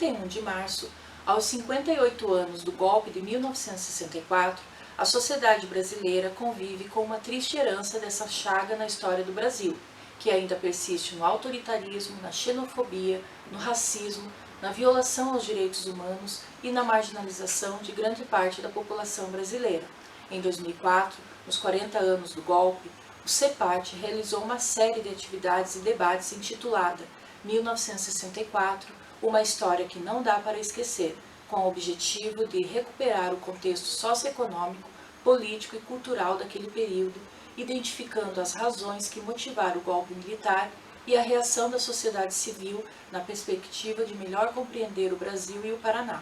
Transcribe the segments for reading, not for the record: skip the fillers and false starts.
31 de março, aos 58 anos do golpe de 1964, a sociedade brasileira convive com uma triste herança dessa chaga na história do Brasil, que ainda persiste no autoritarismo, na xenofobia, no racismo, na violação aos direitos humanos e na marginalização de grande parte da população brasileira. Em 2004, nos 40 anos do golpe, o CEPAT realizou uma série de atividades e debates intitulada 1964, uma história que não dá para esquecer, com o objetivo de recuperar o contexto socioeconômico, político e cultural daquele período, identificando as razões que motivaram o golpe militar e a reação da sociedade civil na perspectiva de melhor compreender o Brasil e o Paraná.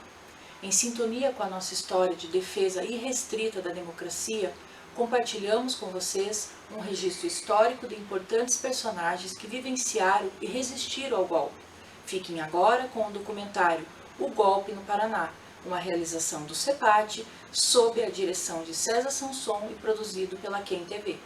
Em sintonia com a nossa história de defesa irrestrita da democracia, compartilhamos com vocês um registro histórico de importantes personagens que vivenciaram e resistiram ao golpe. Fiquem agora com o documentário O Golpe no Paraná, uma realização do CEPAT, sob a direção de César Sanson e produzido pela Quem TV.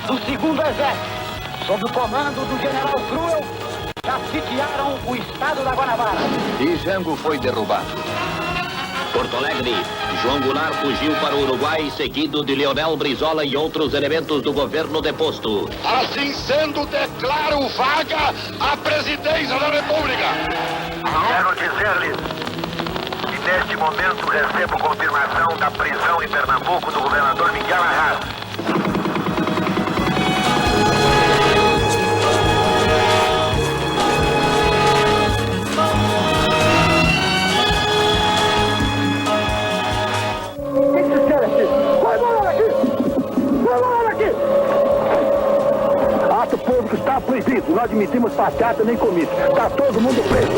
Do segundo exército, sob o comando do general Cruel, já sitiaram o estado da Guanabara. E Jango foi derrubado. Porto Alegre, João Goulart fugiu para o Uruguai, seguido de Leonel Brizola e outros elementos do governo deposto. Assim sendo, declaro vaga a presidência da República. Quero dizer-lhes que neste momento recebo confirmação da prisão em Pernambuco do governador Miguel Arras. Ato público está proibido. Não admitimos passeata nem comício. Está todo mundo preso.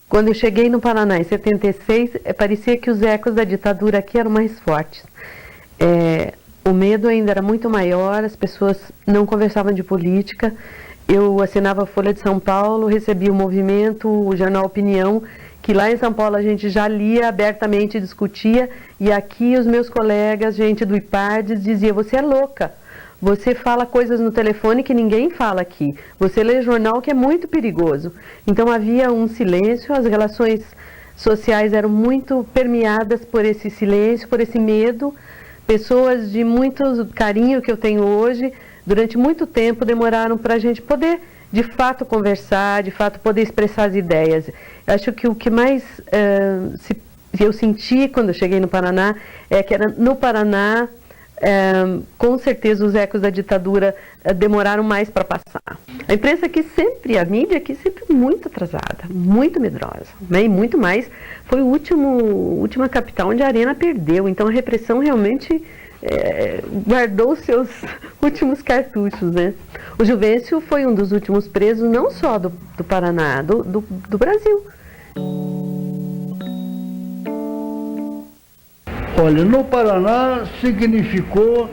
Quando eu cheguei no Paraná em 76, parecia que os ecos da ditadura aqui eram mais fortes. O medo ainda era muito maior, as pessoas não conversavam de política. Eu assinava a Folha de São Paulo, recebia o Movimento, o jornal Opinião, que lá em São Paulo a gente já lia abertamente e discutia, e aqui os meus colegas, gente do IPARDES, diziam: você é louca, você fala coisas no telefone que ninguém fala aqui, você lê jornal que é muito perigoso. Então havia um silêncio, as relações sociais eram muito permeadas por esse silêncio, por esse medo. Pessoas de muito carinho que eu tenho hoje, durante muito tempo demoraram para a gente poder, de fato, conversar, de fato, poder expressar as ideias. Acho que o que mais eu senti quando eu cheguei no Paraná é que era no Paraná, com certeza os ecos da ditadura demoraram mais para passar. A imprensa aqui sempre, a mídia aqui sempre muito atrasada, muito medrosa, né? E muito mais, foi a última capital onde a Arena perdeu, então a repressão realmente guardou os seus últimos cartuchos, né? O Juvencio foi um dos últimos presos, não só do Paraná, do Brasil. Olha, no Paraná significou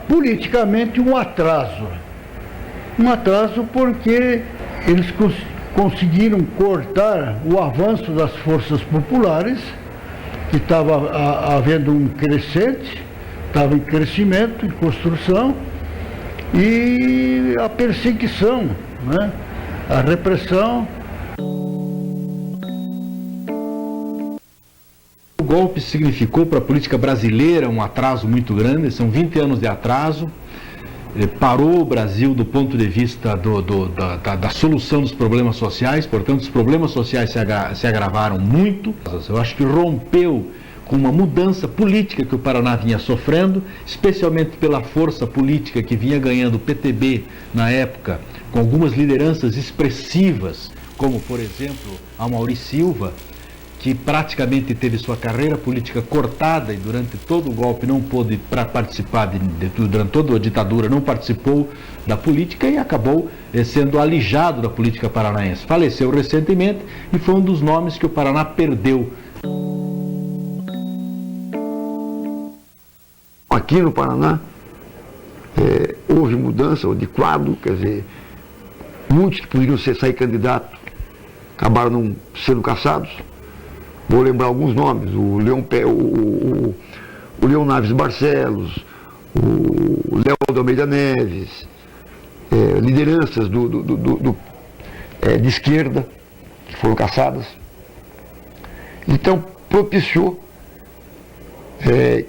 politicamente um atraso. Um atraso porque eles conseguiram cortar o avanço das forças populares, que estava havendo um crescente, estava em crescimento, em construção, e a perseguição, né? A repressão. O golpe significou para a política brasileira um atraso muito grande, são 20 anos de atraso, parou o Brasil do ponto de vista da solução dos problemas sociais, portanto os problemas sociais se agravaram muito. Eu acho que rompeu com uma mudança política que o Paraná vinha sofrendo, especialmente pela força política que vinha ganhando o PTB na época, com algumas lideranças expressivas, como por exemplo a Mauri Silva, que praticamente teve sua carreira política cortada e durante todo o golpe não pôde participar, durante toda a ditadura não participou da política e acabou sendo alijado da política paranaense. Faleceu recentemente e foi um dos nomes que o Paraná perdeu. Aqui no Paraná houve mudança de quadro, quer dizer, muitos que poderiam sair candidatos acabaram não sendo caçados. Vou lembrar alguns nomes: o Leão Naves Barcelos, o Léo de Almeida Neves, lideranças de esquerda que foram caçadas. Então propiciou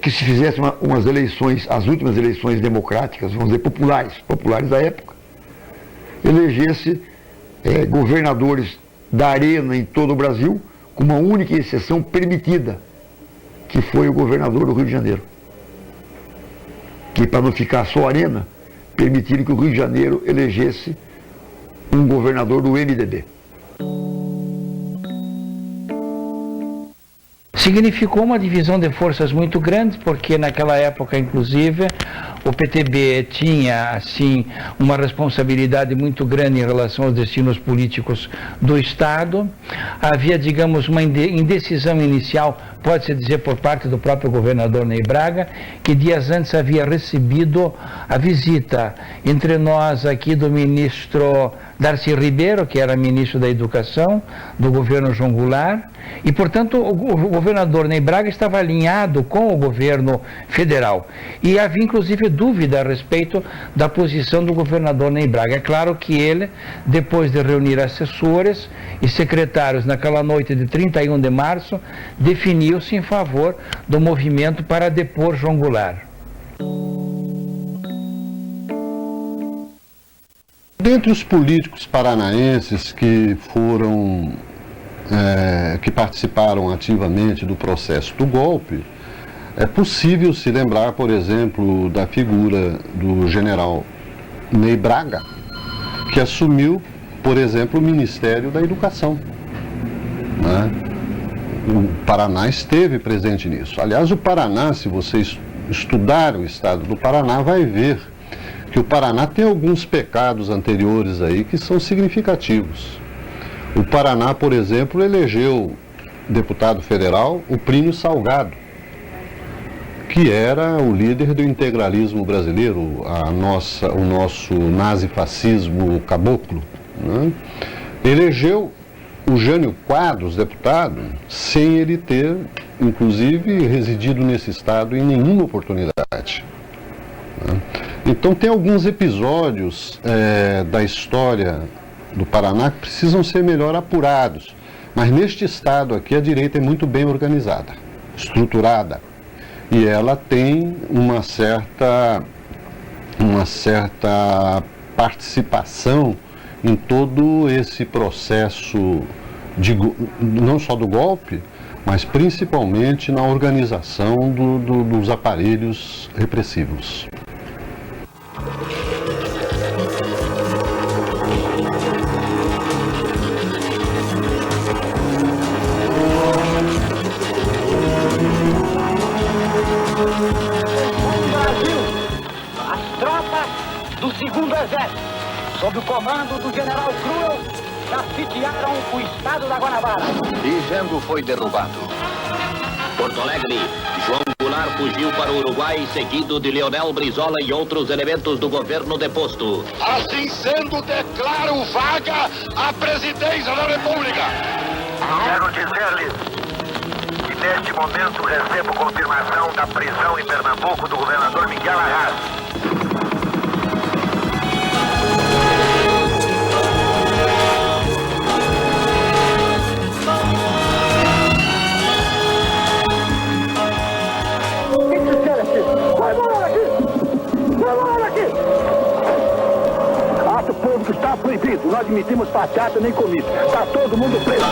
que se fizesse umas eleições, as últimas eleições democráticas, vamos dizer, populares da época, elegesse governadores da arena em todo o Brasil, com uma única exceção permitida, que foi o governador do Rio de Janeiro. Que, para não ficar só arena, permitiram que o Rio de Janeiro elegesse um governador do MDB. Significou uma divisão de forças muito grande, porque naquela época, inclusive, o PTB tinha, assim, uma responsabilidade muito grande em relação aos destinos políticos do Estado. Havia, digamos, uma indecisão inicial, pode-se dizer, por parte do próprio governador Ney Braga, que dias antes havia recebido a visita entre nós aqui do ministro Darcy Ribeiro, que era ministro da Educação do governo João Goulart, e, portanto, o governador Ney Braga estava alinhado com o governo federal. E havia, inclusive, dúvida a respeito da posição do governador Ney Braga. É claro que ele, depois de reunir assessores e secretários naquela noite de 31 de março, definiu-se em favor do movimento para depor João Goulart. Dentre os políticos paranaenses que participaram ativamente do processo do golpe, é possível se lembrar, por exemplo, da figura do general Ney Braga, que assumiu, por exemplo, o Ministério da Educação, né? O Paraná esteve presente nisso. Aliás, o Paraná, se você estudar o estado do Paraná, vai ver que o Paraná tem alguns pecados anteriores aí que são significativos. O Paraná, por exemplo, elegeu deputado federal o Plínio Salgado, que era o líder do integralismo brasileiro, o nosso nazifascismo caboclo, né? Elegeu o Jânio Quadros, deputado, sem ele ter, inclusive, residido nesse estado em nenhuma oportunidade, né? Então tem alguns episódios da história do Paraná que precisam ser melhor apurados. Mas neste estado aqui a direita é muito bem organizada, estruturada. E ela tem uma certa participação em todo esse processo, não só do golpe, mas principalmente na organização dos aparelhos repressivos. Sob o comando do general Cruel, já sitiaram o estado da Guanabara. E Jango foi derrubado. Porto Alegre, João Goulart fugiu para o Uruguai, seguido de Leonel Brizola e outros elementos do governo deposto. Assim sendo, declaro vaga a presidência da República. Quero dizer-lhes que neste momento recebo confirmação da prisão em Pernambuco do governador Miguel Arras. Ato público está proibido. Não admitimos passeata nem comício. Está todo mundo preso.